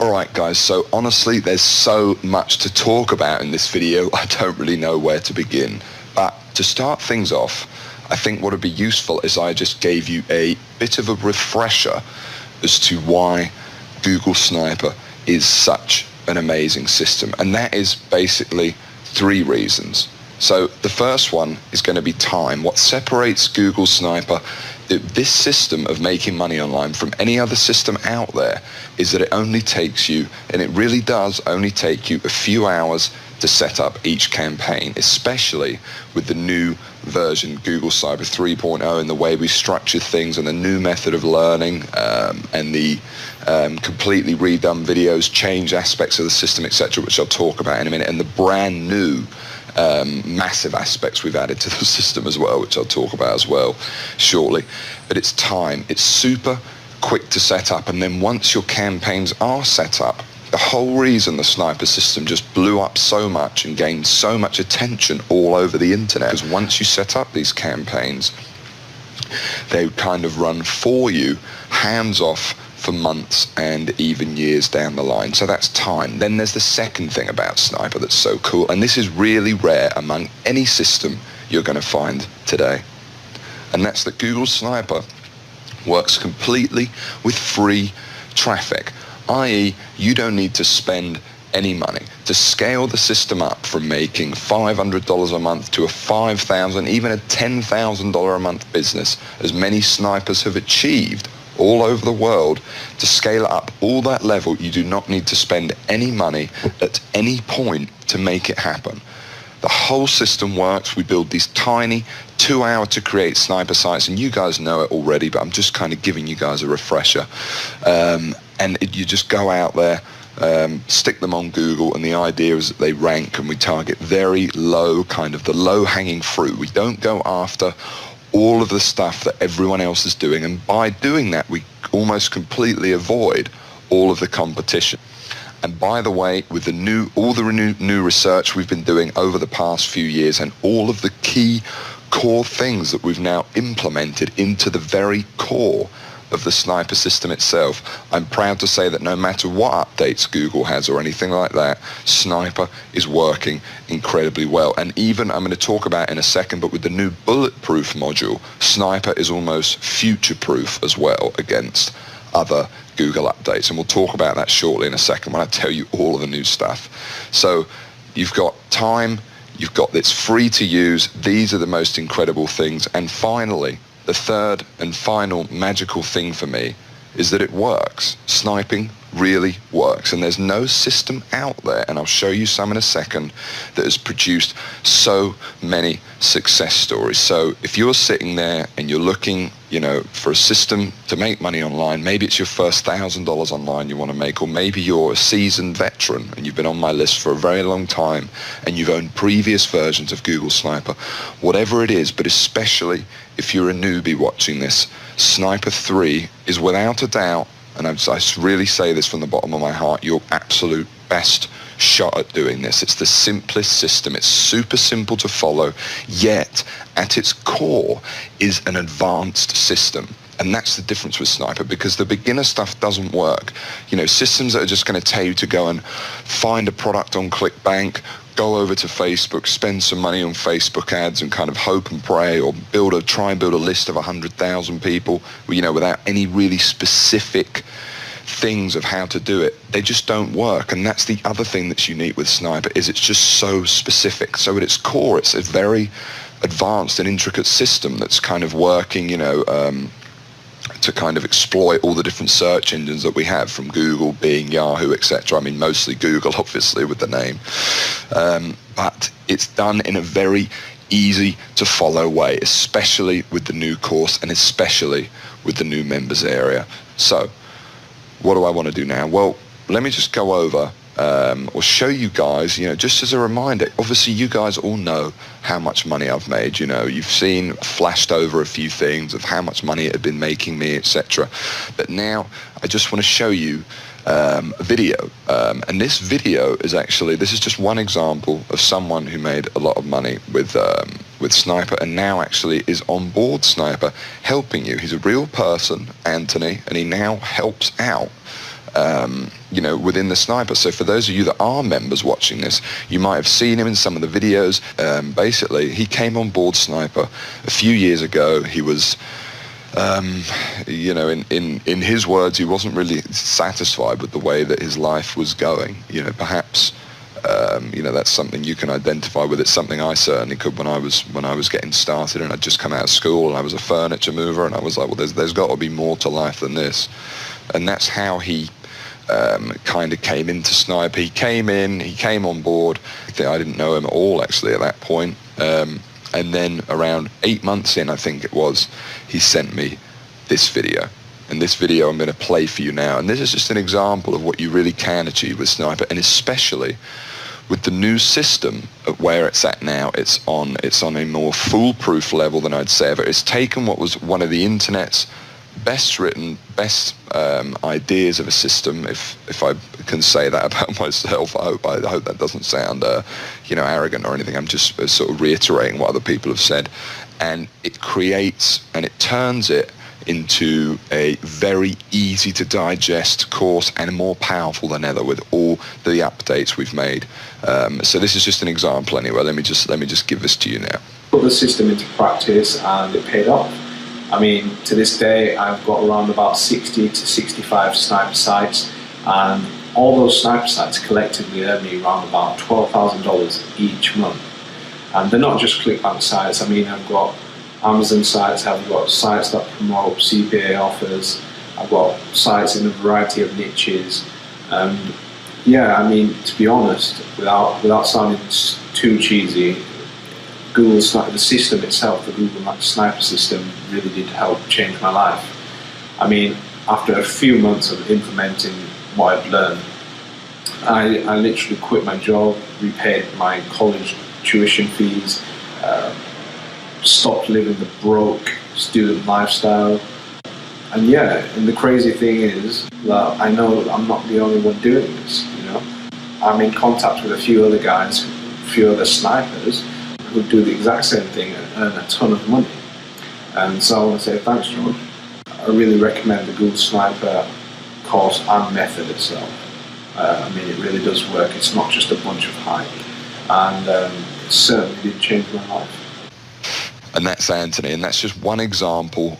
Alright guys, so honestly there's so much to talk about in this video, I don't really know where to begin. But to start things off, I think what would be useful is I just gave you a bit of a refresher as to why Google Sniper is such an amazing system. And that is basically 3 reasons. So the first one is going to be time. What separates Google Sniper, this system of making money online, from any other system out there is that it only takes you, and it really does only take you, a few hours to set up each campaign, especially with the new version Google Sniper 3.0 and the way we structure things and the new method of learning and the completely redone videos, change aspects of the system, etc., which I'll talk about in a minute, and the brand new massive aspects we've added to the system as well, which I'll talk about as well shortly. But it's time. It's super quick to set up, and then once your campaigns are set up, the whole reason the Sniper system just blew up so much and gained so much attention all over the internet is once you set up these campaigns, they kind of run for you, hands off, for months and even years down the line. So that's time. Then there's the second thing about Sniper that's so cool, and this is really rare among any system you're going to find today, and that's that Google Sniper works completely with free traffic, i.e. you don't need to spend any money to scale the system up from making $500 a month to a $5,000, even a $10,000 a month business, as many snipers have achieved all over the world. To scale it up all that level, you do not need to spend any money at any point to make it happen. The whole system works. We build these tiny 2-hour to create sniper sites, and you guys know it already, but I'm just kind of giving you guys a refresher. You just go out there, stick them on Google, and the idea is that they rank, and we target very low, kind of the low-hanging fruit. We don't go after all of the stuff that everyone else is doing, and by doing that we almost completely avoid all of the competition. And by the way, with the new research we've been doing over the past few years, and all of the key core things that we've now implemented into the very core of the Sniper system itself, I'm proud to say that no matter what updates Google has or anything like that, Sniper is working incredibly well. And even, I'm going to talk about in a second, but with the new bulletproof module, Sniper is almost future-proof as well against other Google updates. And we'll talk about that shortly in a second when I tell you all of the new stuff. So you've got time, you've got this free to use, these are the most incredible things. And finally, the third and final magical thing for me is that it works. Sniping really works, and there's no system out there, and I'll show you some in a second, that has produced so many success stories. So if you're sitting there and you're looking, for a system to make money online, maybe it's your first $1,000 online you want to make, or maybe you're a seasoned veteran and you've been on my list for a very long time and you've owned previous versions of Google Sniper, whatever it is, but especially if you're a newbie watching this, Sniper 3 is without a doubt, and I really say this from the bottom of my heart, your absolute best shot at doing this. It's the simplest system. It's super simple to follow, yet at its core is an advanced system. And that's the difference with Sniper, because the beginner stuff doesn't work. Systems that are just going to tell you to go and find a product on ClickBank, go over to Facebook, spend some money on Facebook ads and kind of hope and pray, or try and build a list of 100,000 people, without any really specific things of how to do it. They just don't work. And that's the other thing that's unique with Sniper, is it's just so specific. So at its core, it's a very advanced and intricate system that's kind of working, to kind of exploit all the different search engines that we have, from Google, Bing, Yahoo, etc. I mean, mostly Google, obviously, with the name. But it's done in a very easy to follow way, especially with the new course and especially with the new members area. So what do I want to do now? Well, let me just go over or show you guys, just as a reminder. Obviously, you guys all know how much money I've made. You've seen, flashed over a few things of how much money it had been making me, etc. But now I just want to show you a video. And this video is actually, this is just one example of someone who made a lot of money with with Sniper, and now actually is on board Sniper, helping you. He's a real person, Anthony, and he now helps out, you know, within the Sniper. So for those of you that are members watching this, you might have seen him in some of the videos. Basically, he came on board Sniper a few years ago. He was, you know, in his words, he wasn't really satisfied with the way that his life was going. You know, perhaps, you know, that's something you can identify with. It's something I certainly could when I was getting started, and I'd just come out of school and I was a furniture mover, and I was like, well, there's got to be more to life than this. And that's how he kind of came into Sniper. He came on board. I didn't know him at all actually at that point. And then around 8 months in, I think it was, he sent me this video. And this video I'm going to play for you now. And this is just an example of what you really can achieve with Sniper, and especially with the new system of where it's at now. It's on a more foolproof level than I'd say ever. It's taken what was one of the internet's best written, best ideas of a system, if I can say that about myself. I hope that doesn't sound you know, arrogant or anything. I'm just sort of reiterating what other people have said, and it creates and it turns it into a very easy to digest course, and more powerful than ever with all the updates we've made. So this is just an example anyway. Let me just give this to you now. Put the system into practice and it paid off. I mean, to this day, I've got around about 60 to 65 Sniper sites, and all those Sniper sites collectively earn me around about $12,000 each month. And they're not just ClickBank sites. I mean, I've got Amazon sites, I've got sites that promote CPA offers, I've got sites in a variety of niches. And yeah, I mean, to be honest, without sounding too cheesy, Google Sniper, the system itself, the Google Sniper system, really did help change my life. I mean, after a few months of implementing what I've learned, I literally quit my job, repaid my college tuition fees, stopped living the broke student lifestyle. And yeah, and the crazy thing is that I know that I'm not the only one doing this, you know. I'm in contact with a few other guys, a few other snipers, who do the exact same thing and earn a ton of money. And so I want to say thanks, George. I really recommend the Google Sniper course and method itself. I mean, it really does work. It's not just a bunch of hype. And it certainly did change my life. And that's Anthony, and that's just one example.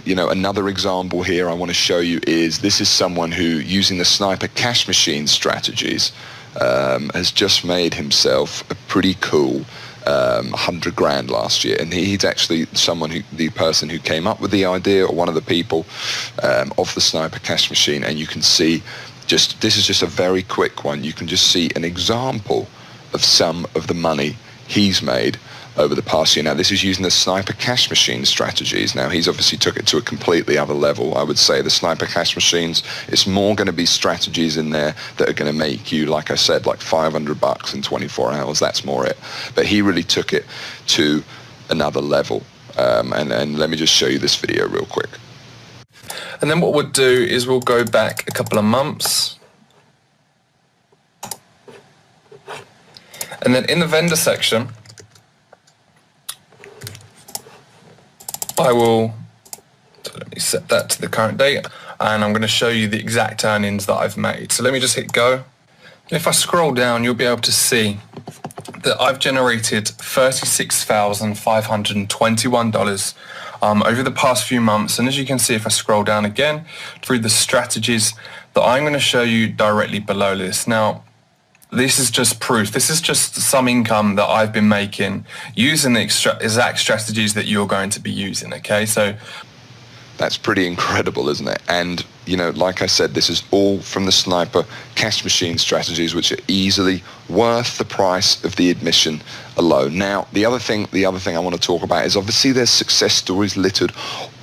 You know, another example here I want to show you is this is someone who, using the Sniper cash machine strategies, has just made himself a pretty cool 100 grand last year. And he's actually the person who came up with the idea, or one of the people of the Sniper cash machine. And you can see, this is just a very quick one. You can just see an example of some of the money he's made over the past year. Now, this is using the Sniper cash machine strategies. Now, he's obviously took it to a completely other level. I would say the Sniper cash machines, it's more going to be strategies in there that are going to make you, like I said, like $500 in 24 hours. That's more it. But he really took it to another level. And let me just show you this video real quick. And then what we'll do is we'll go back a couple of months. And then in the vendor section, so let me set that to the current date, and I'm going to show you the exact earnings that I've made. So let me just hit go. If I scroll down, you'll be able to see that I've generated $36,521 over the past few months. And as you can see, if I scroll down again through the strategies that I'm going to show you directly below this. Now, this is just proof. This is just some income that I've been making using the exact strategies that you're going to be using, okay? So that's pretty incredible, isn't it? And, you know, like I said, this is all from the Sniper cash machine strategies, which are easily worth the price of the admission alone. Now, the other thing I want to talk about is, obviously there's success stories littered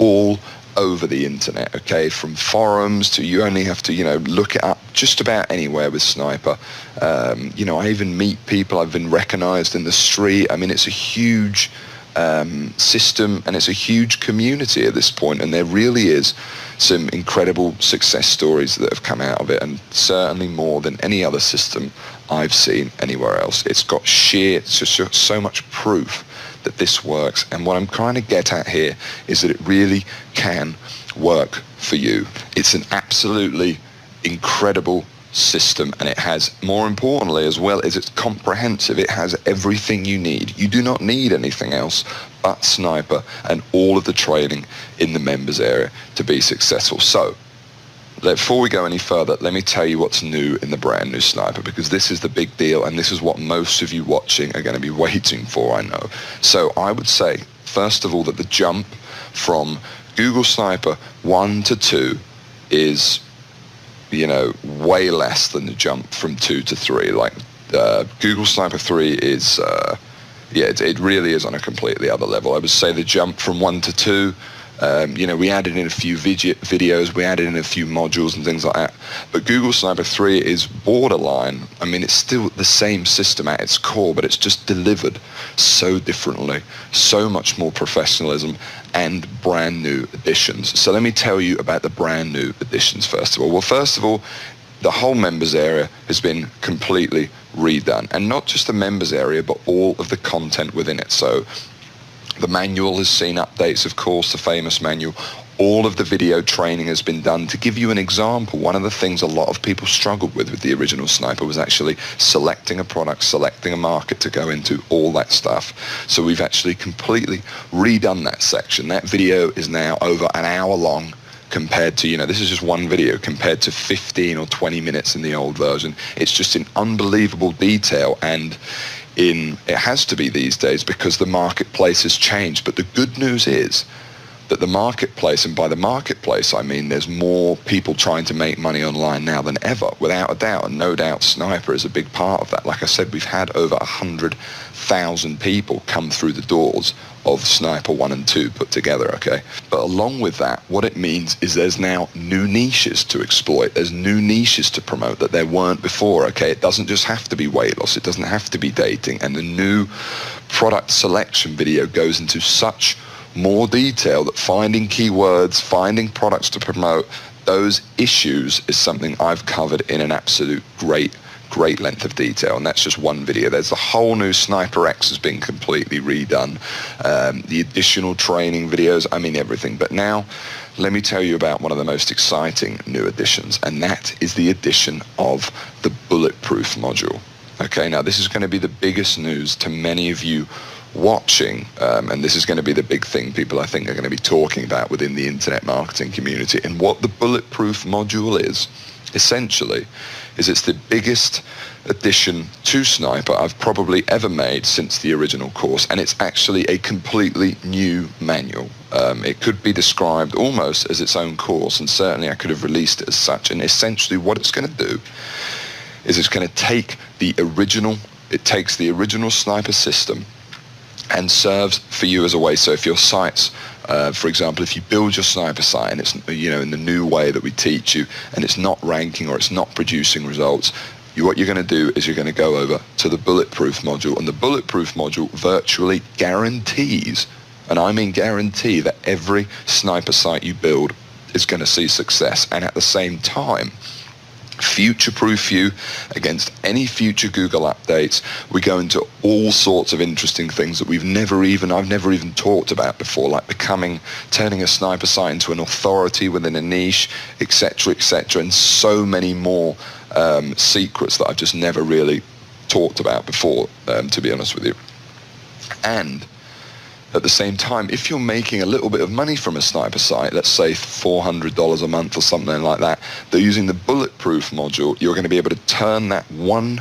all over the internet, okay, from forums to, you only have to, you know, look it up just about anywhere with Sniper. You know, I even meet people, I've been recognized in the street. I mean, it's a huge system, and it's a huge community at this point, and there really is some incredible success stories that have come out of it, and certainly more than any other system I've seen anywhere else. It's got so much proof that this works. And what I'm trying to get at here is that it really can work for you. It's an absolutely incredible system, and it has, more importantly as well, is it's comprehensive. It has everything you need. You do not need anything else but Sniper and all of the training in the members area to be successful. So before we go any further, let me tell you what's new in the brand new Sniper, because this is the big deal, and this is what most of you watching are going to be waiting for, I know. So I would say, first of all, that the jump from Google Sniper 1 to 2 is, you know, way less than the jump from 2 to 3. Like, Google Sniper 3 is, it really is on a completely other level. I would say the jump from 1 to 2, you know, we added in a few videos, we added in a few modules and things like that. But Google Sniper 3 is borderline. I mean, it's still the same system at its core, but it's just delivered so differently, so much more professionalism and brand new additions. So let me tell you about the brand new additions first of all. Well, first of all, the whole members area has been completely redone. And not just the members area, but all of the content within it. So the manual has seen updates, of course, the famous manual. All of the video training has been done. To give you an example, one of the things a lot of people struggled with the original Sniper was actually selecting a product, selecting a market to go into, all that stuff. So we've actually completely redone that section. That video is now over an hour long compared to, you know, this is just one video compared to 15 or 20 minutes in the old version. It's just in unbelievable detail, and it has to be these days because the marketplace has changed. But the good news is that the marketplace, and by the marketplace I mean there's more people trying to make money online now than ever, without a doubt, and no doubt Sniper is a big part of that. Like I said, we've had over 100,000 people come through the doors of Sniper 1 and 2 put together, okay? But along with that, what it means is there's now new niches to exploit. There's new niches to promote that there weren't before, okay? It doesn't just have to be weight loss. It doesn't have to be dating. And the new product selection video goes into such more detail that finding keywords, finding products to promote, those issues is something I've covered in an absolute great length of detail, and that's just one video. There's the whole new Sniper X has been completely redone, the additional training videos, I mean everything. But now let me tell you about one of the most exciting new additions, and that is the addition of the bulletproof module. Okay, now this is going to be the biggest news to many of you watching, and this is going to be the big thing people I think are going to be talking about within the internet marketing community. And what the bulletproof module is, essentially, is it's the biggest addition to Sniper I've probably ever made since the original course, and it's actually a completely new manual. It could be described almost as its own course, and certainly I could have released it as such. And essentially what it's going to do is it's going to take the original, it takes the original Sniper system and serves for you as a way. So if your sites, for example, if you build your Sniper site and it's, you know, in the new way that we teach you, and it's not ranking or it's not producing results, what you're going to do is you're going to go over to the bulletproof module, and the bulletproof module virtually guarantees, and I mean guarantee, that every Sniper site you build is going to see success, and at the same time future-proof you against any future Google updates. We go into all sorts of interesting things that I've never even talked about before, like turning a Sniper site into an authority within a niche, etc., and so many more secrets that I've just never really talked about before, to be honest with you. And at the same time, if you're making a little bit of money from a Sniper site, let's say $400 a month or something like that, they're using the bulletproof module, you're going to be able to turn that one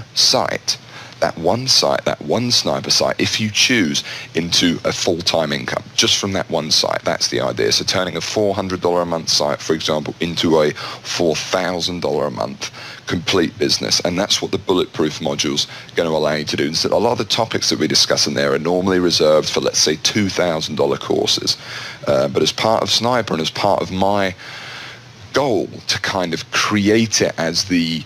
Sniper site, if you choose, into a full-time income, just from that one site. That's the idea. So turning a $400 a month site, for example, into a $4,000 a month complete business. And that's what the bulletproof module's going to allow you to do. And so a lot of the topics that we discuss in there are normally reserved for, let's say, $2,000 courses. But as part of Sniper and as part of my goal to kind of create it as the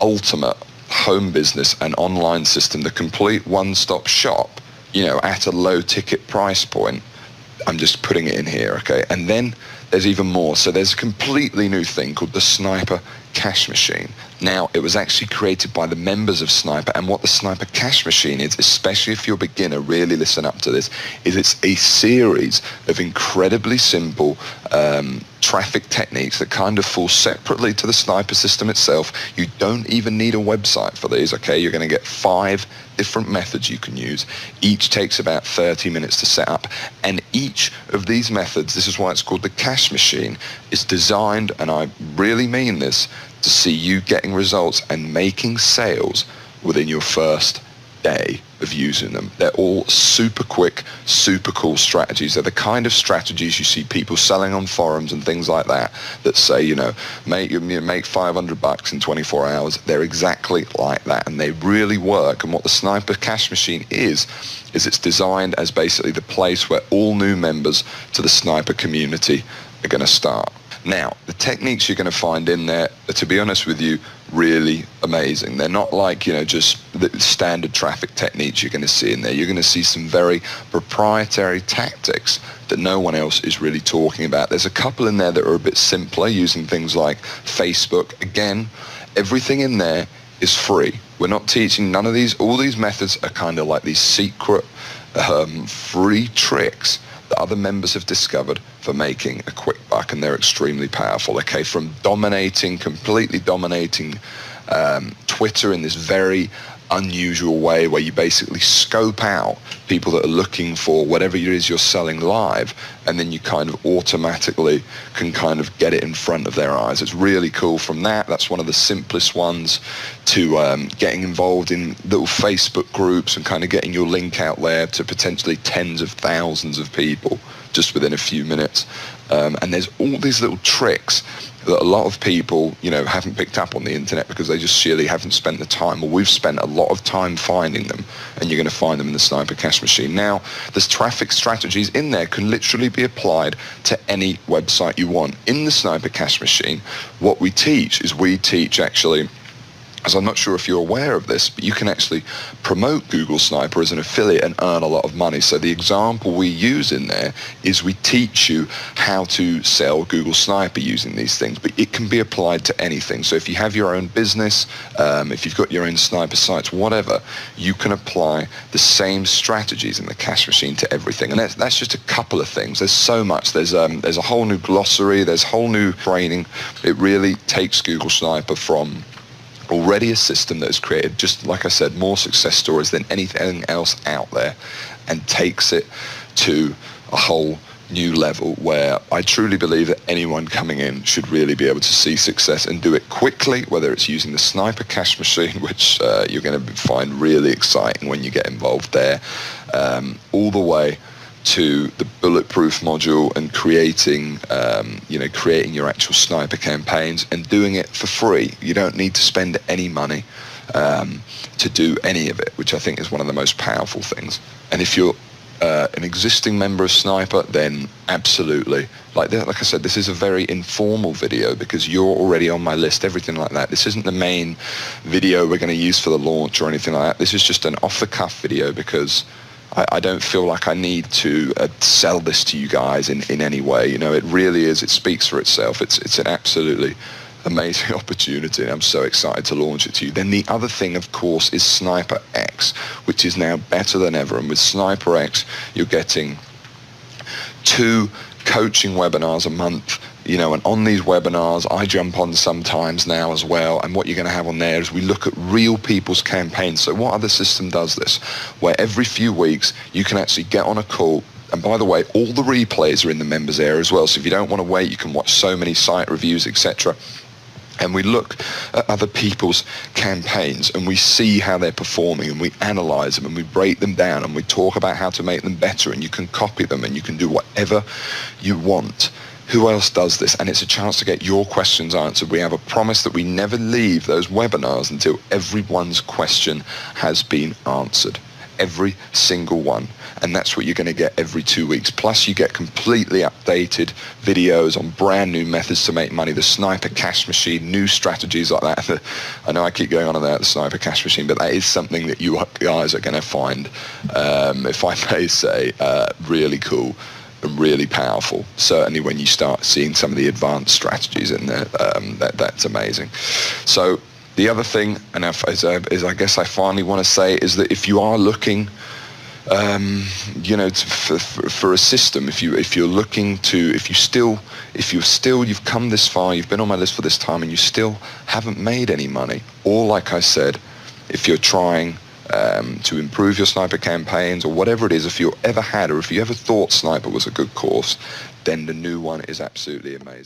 ultimate home business and online system, the complete one-stop shop, you know, at a low ticket price point, I'm just putting it in here, okay? And then there's even more. So there's a completely new thing called the Sniper Cash Machine. Now, it was actually created by the members of Sniper, and what the Sniper Cash Machine is, especially if you're a beginner, really listen up to this, is it's a series of incredibly simple traffic techniques that kind of fall separately to the Sniper system itself. You don't even need a website for these, okay? You're going to get 5 different methods you can use. Each takes about 30 minutes to set up, and each of these methods, this is why it's called the Cash Machine, is designed, and I really mean this, to see you getting results and making sales within your first day of using them. They're all super quick, super cool strategies. They're the kind of strategies you see people selling on forums and things like that say, you know, make $500 in 24 hours. They're exactly like that, and they really work. And what the Sniper Cash Machine is it's designed as basically the place where all new members to the Sniper community are going to start. Now, the techniques you're going to find in there are, to be honest with you, really amazing. They're not like, you know, just the standard traffic techniques you're going to see in there. You're going to see some very proprietary tactics that no one else is really talking about. There's a couple in there that are a bit simpler, using things like Facebook. Again, everything in there is free. We're not teaching none of these. All these methods are kind of like these secret free tricks that other members have discovered for making a quick buck, and they're extremely powerful. Okay, from completely dominating Twitter in this very unusual way where you basically scope out people that are looking for whatever it is you're selling live, and then you kind of automatically can kind of get it in front of their eyes. It's really cool. From that's one of the simplest ones, to getting involved in little Facebook groups and kind of getting your link out there to potentially tens of thousands of people just within a few minutes. And there's all these little tricks that a lot of people, you know, haven't picked up on the internet because they just sheerly haven't spent the time. Well, we've spent a lot of time finding them, and you're going to find them in the Sniper Cash Machine. Now, there's traffic strategies in there can literally be applied to any website you want. In the Sniper Cash Machine, what we teach actually, as I'm not sure if you're aware of this, but you can actually promote Google Sniper as an affiliate and earn a lot of money. So the example we use in there is we teach you how to sell Google Sniper using these things, but it can be applied to anything. So if you have your own business, if you've got your own Sniper sites, whatever, you can apply the same strategies in the Cash Machine to everything. And that's just a couple of things. There's so much. There's a whole new glossary. There's whole new training. It really takes Google Sniper from already a system that has created, just like I said, more success stories than anything else out there, and takes it to a whole new level where I truly believe that anyone coming in should really be able to see success and do it quickly, whether it's using the Sniper Cash Machine, which you're going to find really exciting when you get involved there, all the way to the bulletproof module and creating your actual sniper campaigns and doing it for free. You don't need to spend any money to do any of it, which I think is one of the most powerful things. And if you're an existing member of Sniper, then absolutely. Like I said, this is a very informal video because you're already on my list, everything like that. This isn't the main video we're going to use for the launch or anything like that. This is just an off-the-cuff video because I don't feel like I need to sell this to you guys in any way. You know, it really is. It speaks for itself. It's an absolutely amazing opportunity, and I'm so excited to launch it to you. Then the other thing, of course, is Sniper X, which is now better than ever. And with Sniper X, you're getting 2 coaching webinars a month. You know, and on these webinars, I jump on sometimes now as well. And what you're going to have on there is we look at real people's campaigns. So what other system does this? Where every few weeks you can actually get on a call. And by the way, all the replays are in the members area as well. So if you don't want to wait, you can watch so many site reviews, etc. And we look at other people's campaigns and we see how they're performing, and we analyze them and we break them down and we talk about how to make them better, and you can copy them and you can do whatever you want. Who else does this? And it's a chance to get your questions answered. We have a promise that we never leave those webinars until everyone's question has been answered. Every single one. And that's what you're going to get every 2 weeks. Plus you get completely updated videos on brand new methods to make money, the Sniper Cash Machine, new strategies like that. I know I keep going on about the Sniper Cash Machine, but that is something that you guys are going to find, if I may say, really cool and really powerful. Certainly when you start seeing some of the advanced strategies in there, that's amazing. So The other thing, and as I guess I finally want to say, is that if you are looking, for a system, if you've come this far, you've been on my list for this time, and you still haven't made any money, or like I said, if you're trying to improve your sniper campaigns or whatever it is, if you ever had or if you ever thought sniper was a good course, then the new one is absolutely amazing.